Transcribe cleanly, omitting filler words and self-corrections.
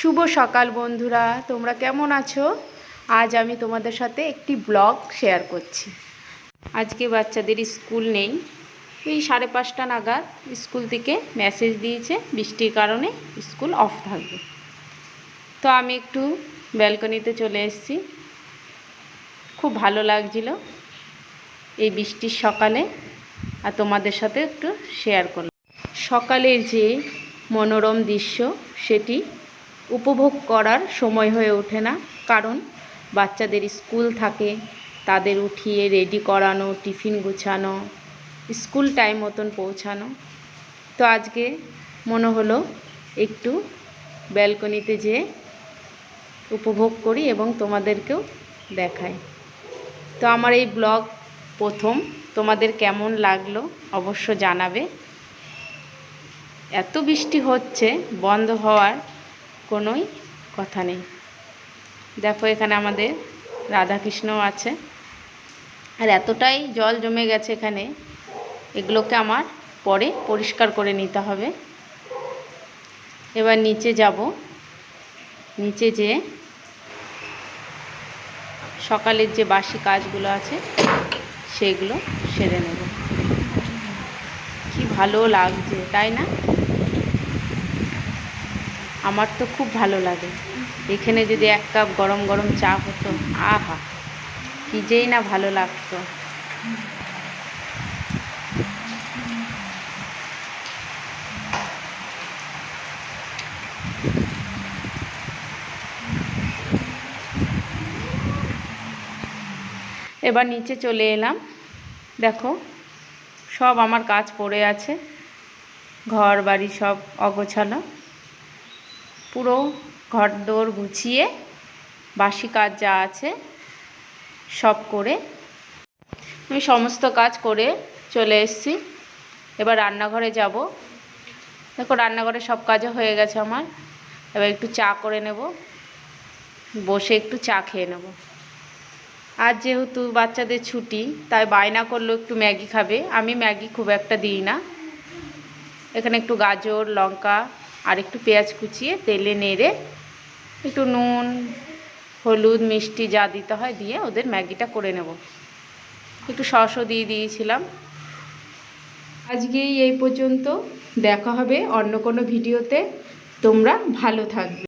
শুভ সকাল বন্ধুরা, তোমরা কেমন আছো? আজ আমি তোমাদের সাথে একটি ব্লগ শেয়ার করছি। আজকে বাচ্চাদের স্কুল নেই, এই 5:30 নাগাদ স্কুল থেকে মেসেজ দিয়েছে বৃষ্টির কারণে স্কুল অফ থাকবে। তো আমি একটু ব্যালকনিতে চলে এসেছি। খুব ভালো লাগছিল এই বৃষ্টির সকালে, আর তোমাদের সাথে একটু শেয়ার করলাম। সকালের যে মনোরম দৃশ্য সেটি উপভোগ করার সময় হয়ে ওঠে না, কারণ বাচ্চাদের স্কুল থাকে, তাদের উঠিয়ে রেডি করানো, টিফিন গুছানো, স্কুল টাইম মতন পৌঁছানো। তো আজকে মনে হলো একটু ব্যালকনিতে যেয়ে উপভোগ করি এবং তোমাদেরকেও দেখাই। তো আমার এই ব্লগ প্রথম, তোমাদের কেমন লাগলো অবশ্য জানাবে। এত বৃষ্টি হচ্ছে, বন্ধ হওয়ার কোনোই কথা নেই। দেখো এখানে আমাদের রাধাকৃষ্ণও আছে, আর এতটাই জল জমে গেছে এখানে, এগুলোকে আমার পরে পরিষ্কার করে নিতে হবে। এবার নিচে যাব, নিচে যেয়ে সকালের যে বাসি কাজগুলো আছে সেগুলো সেরে নেব। কি ভালো লাগছে তাই না? আমার তো খুব ভালো লাগে। এখানে যদি 1 কাপ গরম গরম চা হতো, আহা কি যেই না ভালো লাগতো। এবার নিচে চলে এলাম। দেখো সব আমার কাজ পড়ে আছে, ঘর বাড়ি সব অগোছালো। পুরো ঘর দোর গুছিয়ে বাসি কাজ যা আছে সব করে আমি সমস্ত কাজ করে চলে এসেছি। এবার রান্নাঘরে যাব। দেখো রান্নাঘরে সব কাজও হয়ে গেছে আমার। এবার একটু চা করে নেব, বসে একটু চা খেয়ে নেব। আজ যেহেতু বাচ্চাদের ছুটি, তাই বায়না করলো একটু ম্যাগি খাবে। আমি ম্যাগি খুব একটা দিই না। এখানে একটু গাজর, লঙ্কা আর একটু পেঁয়াজ কুচিয়ে তেলে নেড়ে একটু নুন, হলুদ, মিষ্টি যা দিতে হয় দিয়ে ওদের ম্যাগিটা করে নেব। একটু সসও দিয়ে দিয়েছিলাম। আজকেই এই পর্যন্ত, দেখা হবে অন্য কোনো ভিডিওতে। তোমরা ভালো থাকবে।